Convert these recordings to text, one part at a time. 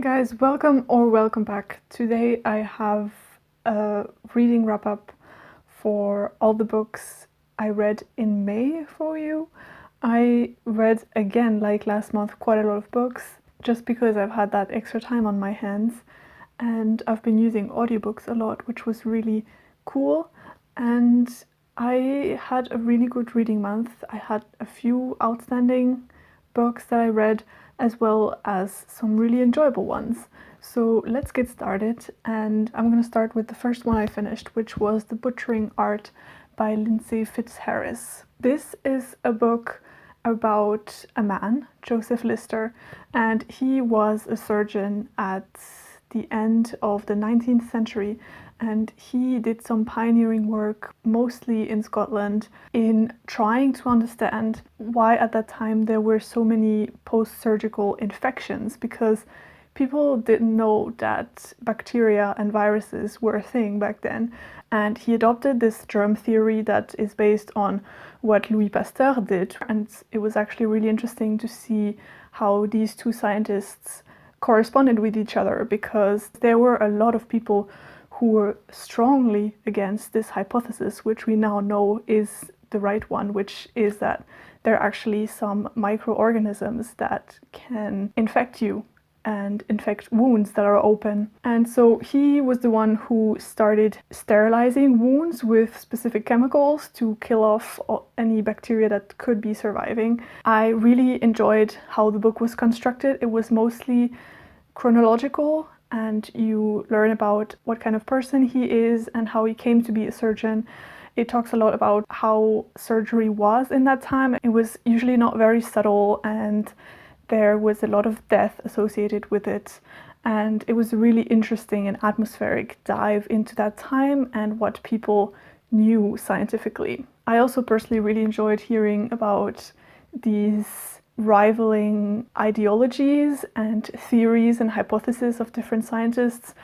guys, welcome back. Today I have a reading wrap up for all the books I read in May for you. I read again, like last month, quite a lot of books just because I've had that extra time on my hands, and I've been using audiobooks a lot, which was really cool. And I had a really good reading month. I had a few outstanding books that I read, as well as some really enjoyable ones. So let's get started, and I'm going to start with the first one I finished, which was The Butchering Art by Lindsay Fitzharris. This is a book about a man, Joseph Lister, and he was a surgeon at the end of the 19th century, and he did some pioneering work, mostly in Scotland, in trying to understand why at that time there were so many post-surgical infections, because people didn't know that bacteria and viruses were a thing back then. And he adopted this germ theory that is based on what Louis Pasteur did. And it was actually really interesting to see how these two scientists corresponded with each other, because there were a lot of people who were strongly against this hypothesis, which we now know is the right one, which is that there are actually some microorganisms that can infect you and infect wounds that are open. And so he was the one who started sterilizing wounds with specific chemicals to kill off any bacteria that could be surviving. I really enjoyed how the book was constructed. It was mostly chronological, and you learn about what kind of person he is and how he came to be a surgeon. It talks a lot about how surgery was in that time. It was usually not very subtle, and there was a lot of death associated with it. And it was a really interesting and atmospheric dive into that time and what people knew scientifically. I also personally really enjoyed hearing about these rivaling ideologies and theories and hypotheses of different scientists,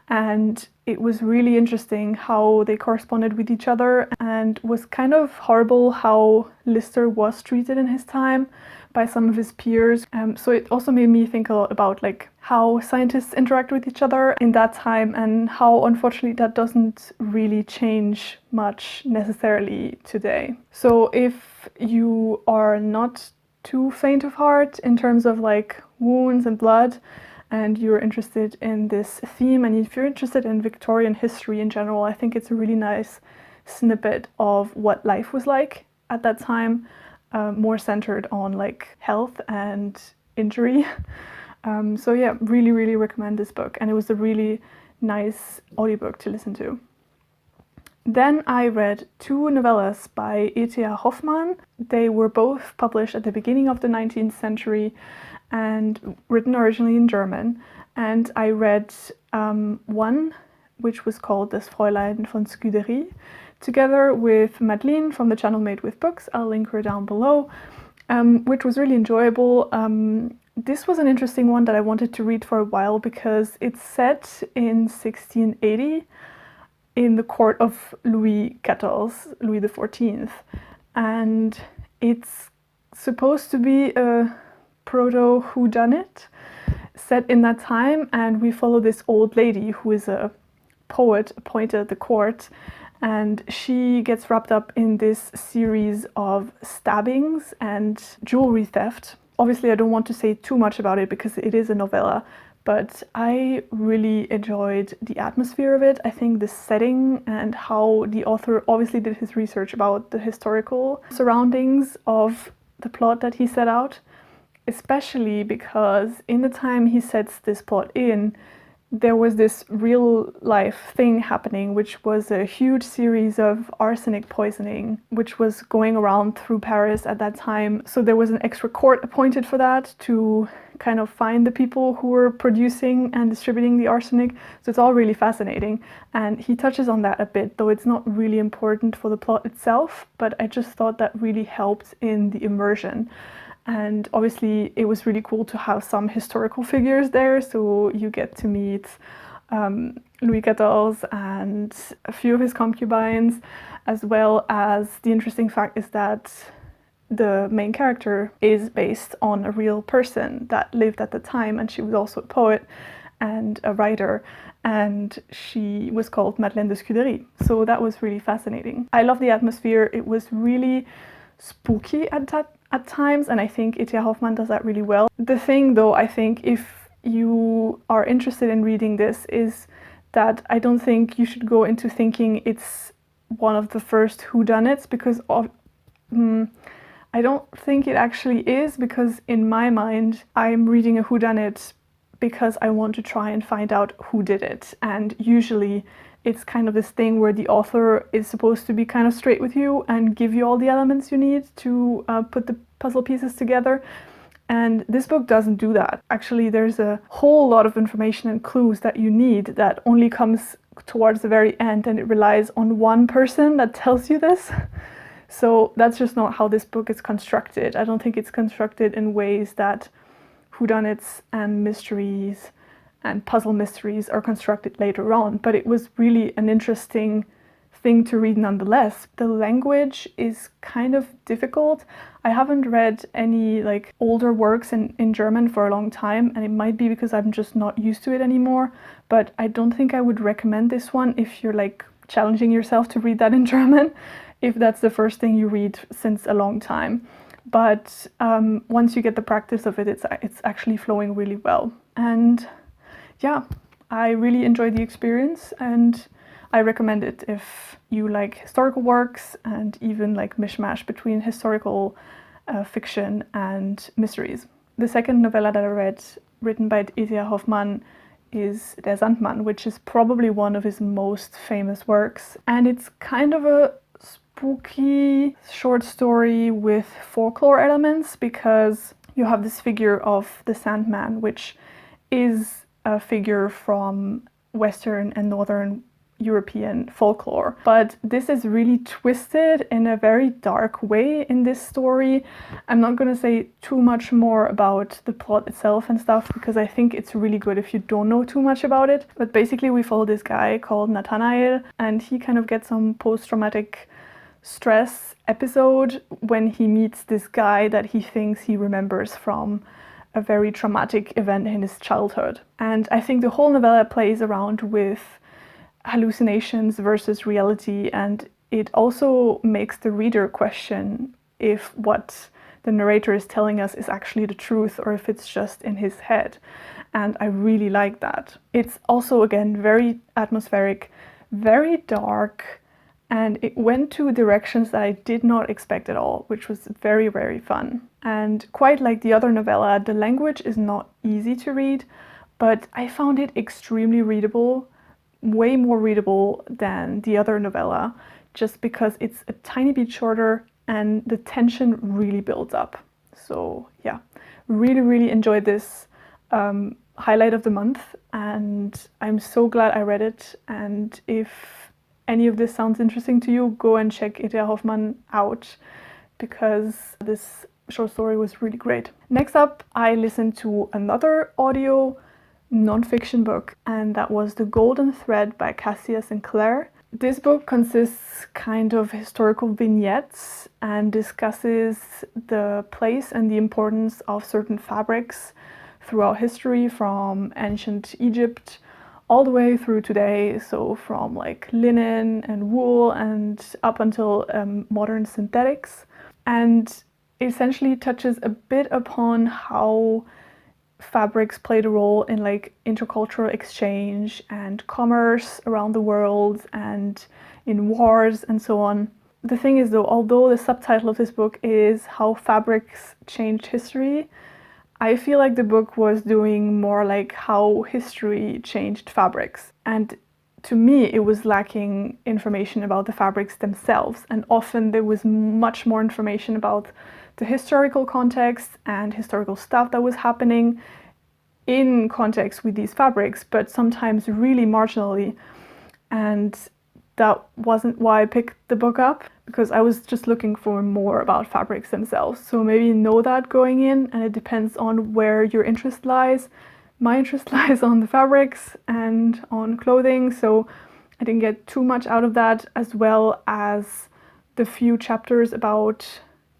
and it was really interesting how they corresponded with each other, and was kind of horrible how Lister was treated in his time by some of his peers. So it also made me think a lot about how scientists interact with each other in that time, and how unfortunately that doesn't really change much necessarily today. So if you are not too faint of heart in terms of wounds and blood, and you're interested in this theme, and if you're interested in Victorian history in general, I think it's a really nice snippet of what life was like at that time, more centered on health and injury. So yeah, really recommend this book, and it was a really nice audiobook to listen to. Then I read two novellas by E.T.A. Hoffmann. They were both published at the beginning of the 19th century and written originally in German. And I read one, which was called Das Fräulein von Scuderi, together with Madeline from the channel MadeWithBooks. I'll link her down below, which was really enjoyable. This was an interesting one that I wanted to read for a while, because it's set in 1680 in the court of Louis XIV, Louis XIV, and it's supposed to be a proto-whodunit set in that time, and we follow this old lady who is a poet appointed at the court, and she gets wrapped up in this series of stabbings and jewelry theft. Obviously, I don't want to say too much about it because it is a novella, but I really enjoyed the atmosphere of it. I think the setting and how the author obviously did his research about the historical surroundings of the plot that he set out, especially because in the time he sets this plot in, there was this real life thing happening, which was a huge series of arsenic poisoning, which was going around through Paris at that time. So there was an extra court appointed for that to kind of find the people who were producing and distributing the arsenic. So it's all really fascinating. And he touches on that a bit, though it's not really important for the plot itself, but I just thought that really helped in the immersion. And obviously it was really cool to have some historical figures there, so you get to meet Louis XIV and a few of his concubines, as well as the interesting fact is that the main character is based on a real person that lived at the time, and she was also a poet and a writer, and she was called Madeline de Scuderi. So that was really fascinating. I love the atmosphere. It was really spooky at times, and I think E.T.A. Hoffmann does that really well. The thing though, I think, if you are interested in reading this, is that I don't think you should go into thinking it's one of the first whodunits, because I don't think it actually is, because in my mind I'm reading a whodunit because I want to try and find out who did it, and usually it's kind of this thing where the author is supposed to be kind of straight with you and give you all the elements you need to put the puzzle pieces together. And this book doesn't do that. Actually, there's a whole lot of information and clues that you need that only comes towards the very end, and it relies on one person that tells you this. So that's just not how this book is constructed. I don't think it's constructed in ways that whodunits and mysteries and puzzle mysteries are constructed later on, but it was really an interesting thing to read nonetheless. The language is kind of difficult. I haven't read any like older works in German for a long time, and it might be because I'm just not used to it anymore, but I don't think I would recommend this one if you're like challenging yourself to read that in German, if that's the first thing you read since a long time. But once you get the practice of it, it's actually flowing really well. And yeah, I really enjoyed the experience, and I recommend it if you like historical works and even like mishmash between historical fiction and mysteries. The second novella that I read, written by E.T.A. Hoffmann, is Der Sandmann, which is probably one of his most famous works. And it's kind of a spooky short story with folklore elements, because you have this figure of the Sandman, which is a figure from Western and Northern European folklore. But this is really twisted in a very dark way in this story. I'm not going to say too much more about the plot itself and stuff, because I think it's really good if you don't know too much about it. But basically we follow this guy called Nathanael, and he kind of gets some post-traumatic stress episode when he meets this guy that he thinks he remembers from a very traumatic event in his childhood. And I think the whole novella plays around with hallucinations versus reality, and it also makes the reader question if what the narrator is telling us is actually the truth or if it's just in his head. And I really like that. It's also, again, very atmospheric, very dark, and it went to directions that I did not expect at all, which was very, very fun. And quite like the other novella, the language is not easy to read, but I found it extremely readable, way more readable than the other novella, just because it's a tiny bit shorter and the tension really builds up. So yeah, really, really enjoyed this. Highlight of the month, and I'm so glad I read it. And if any of this sounds interesting to you, go and check E.T.A. Hoffmann out, because this short story was really great. Next up, I listened to another audio non-fiction book, and that was The Golden Thread by Kassia and Clair. This book consists kind of historical vignettes and discusses the place and the importance of certain fabrics throughout history, from ancient Egypt all the way through today, so from like linen and wool and up until modern synthetics. And it essentially touches a bit upon how fabrics played a role in like intercultural exchange and commerce around the world and in wars and so on. The thing is though, although the subtitle of this book is How Fabrics Changed History, I feel like the book was doing more like how history changed fabrics. And to me, it was lacking information about the fabrics themselves. And often there was much more information about the historical context and historical stuff that was happening in context with these fabrics, but sometimes really marginally. And that wasn't why I picked the book up, because I was just looking for more about fabrics themselves. So maybe know that going in, and it depends on where your interest lies. My interest lies on the fabrics and on clothing, so I didn't get too much out of that, as well as the few chapters about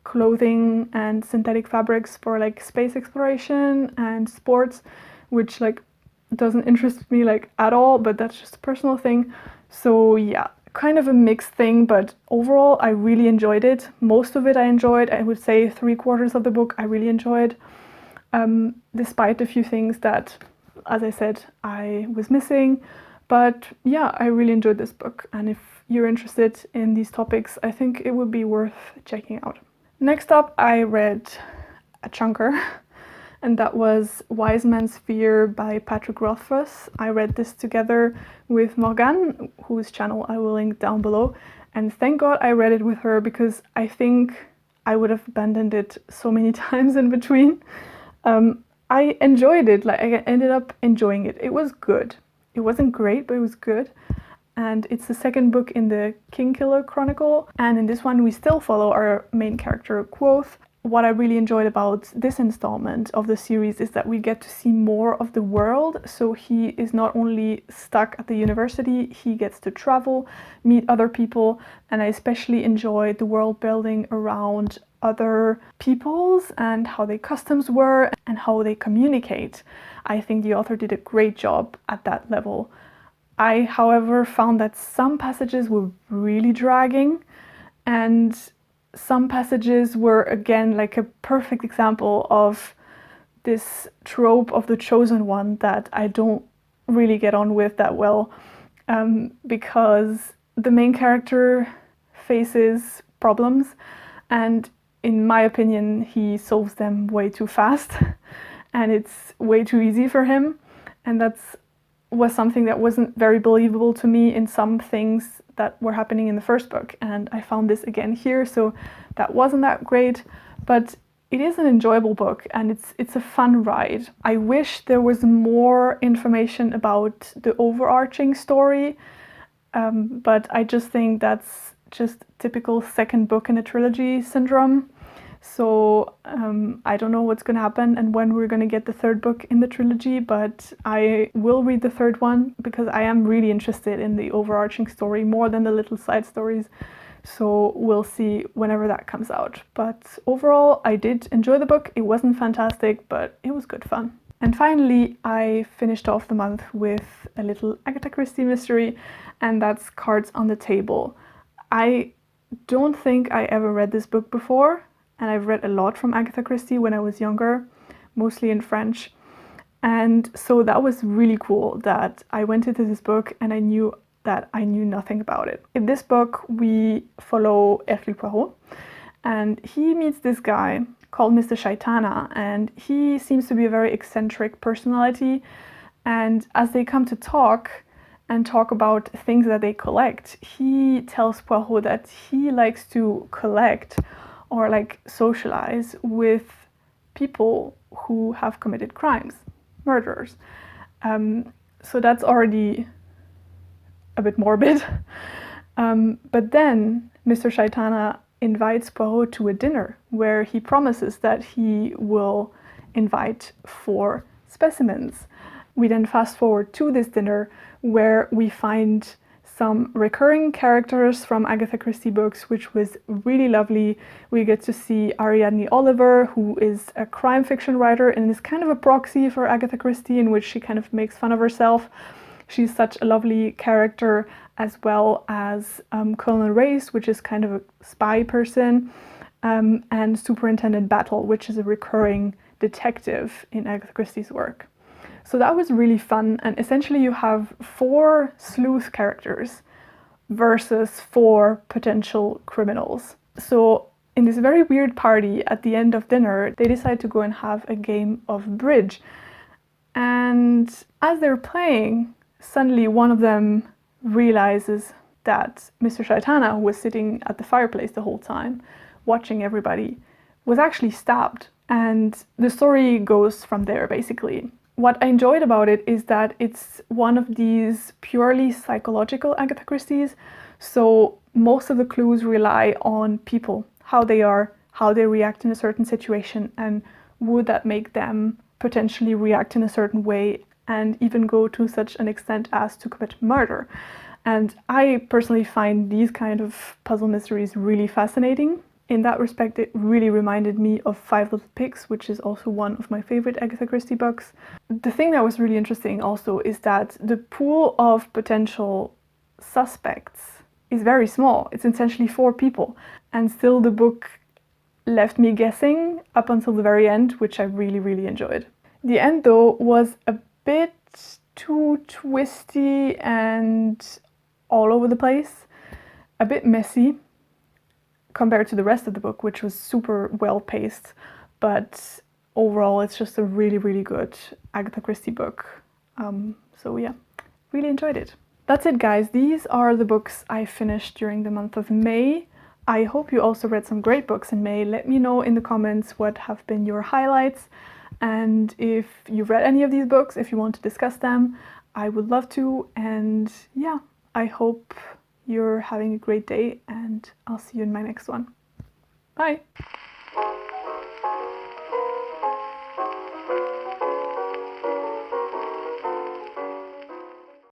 clothing and synthetic fabrics for like space exploration and sports, which like doesn't interest me like at all, but that's just a personal thing. So yeah, kind of a mixed thing, but overall I really enjoyed it. Most of it I enjoyed. I would say 3/4 of the book I really enjoyed, despite a few things that, as I said, I was missing. But yeah, I really enjoyed this book, and if you're interested in these topics, I think it would be worth checking out. Next up, I read a chunker, and that was Wise Man's Fear by Patrick Rothfuss. I read this together with Morgane, whose channel I will link down below, and thank God I read it with her, because I think I would have abandoned it so many times in between. I enjoyed it, like I ended up enjoying it. It was good. It wasn't great, but it was good. And it's the second book in the Kingkiller Chronicle. And in this one, we still follow our main character, Krauth. What I really enjoyed about this installment of the series is that we get to see more of the world. So he is not only stuck at the university, he gets to travel, meet other people. And I especially enjoyed the world building around other peoples and how their customs were and how they communicate. I think the author did a great job at that level. I, however, found that some passages were really dragging, and some passages were, again, like a perfect example of this trope of the chosen one that I don't really get on with that well, because the main character faces problems, and in my opinion, he solves them way too fast, and it's way too easy for him, and was something that wasn't very believable to me in some things that were happening in the first book, and I found this again here, so that wasn't that great, but it is an enjoyable book and it's a fun ride. I wish there was more information about the overarching story, but I just think that's just typical second book in a trilogy syndrome. So I don't know what's going to happen and when we're going to get the third book in the trilogy, but I will read the third one because I am really interested in the overarching story more than the little side stories. So we'll see whenever that comes out. But overall, I did enjoy the book. It wasn't fantastic, but it was good fun. And finally, I finished off the month with a little Agatha Christie mystery, and that's Cards on the Table. I don't think I ever read this book before. And I've read a lot from Agatha Christie when I was younger, mostly in French. And so that was really cool that I went into this book and I knew that I knew nothing about it. In this book, we follow Hercule Poirot, and he meets this guy called Mr. Shaitana, and he seems to be a very eccentric personality. And as they come to talk about things that they collect, he tells Poirot that he likes to collect or like socialize with people who have committed crimes, murderers. So that's already a bit morbid. But then Mr. Shaitana invites Poirot to a dinner where he promises that he will invite 4 specimens. We then fast forward to this dinner where we find some recurring characters from Agatha Christie books, which was really lovely. We get to see Ariadne Oliver, who is a crime fiction writer and is kind of a proxy for Agatha Christie, in which she kind of makes fun of herself. She's such a lovely character, as well as Colonel Race, which is kind of a spy person, and Superintendent Battle, which is a recurring detective in Agatha Christie's work. So that was really fun, and essentially you have 4 sleuth characters versus 4 potential criminals. So in this very weird party at the end of dinner, they decide to go and have a game of bridge. And as they're playing, suddenly one of them realizes that Mr. Shaitana, who was sitting at the fireplace the whole time, watching everybody, was actually stabbed. And the story goes from there, basically. What I enjoyed about it is that it's one of these purely psychological Agatha Christie's. So most of the clues rely on people, how they are, how they react in a certain situation, and would that make them potentially react in a certain way and even go to such an extent as to commit murder. And I personally find these kind of puzzle mysteries really fascinating. In that respect, it really reminded me of Five Little Pigs, which is also one of my favorite Agatha Christie books. The thing that was really interesting also is that the pool of potential suspects is very small. It's essentially 4 people, and still the book left me guessing up until the very end, which I really, really enjoyed. The end, though, was a bit too twisty and all over the place, a bit messy compared to the rest of the book, which was super well paced, but overall it's just a really, really good Agatha Christie book. So yeah, really enjoyed it. That's it, guys. These are the books I finished during the month of May. I hope you also read some great books in May. Let me know in the comments what have been your highlights, and if you've read any of these books, if you want to discuss them, I would love to. And yeah, I hope you're having a great day, and I'll see you in my next one. Bye!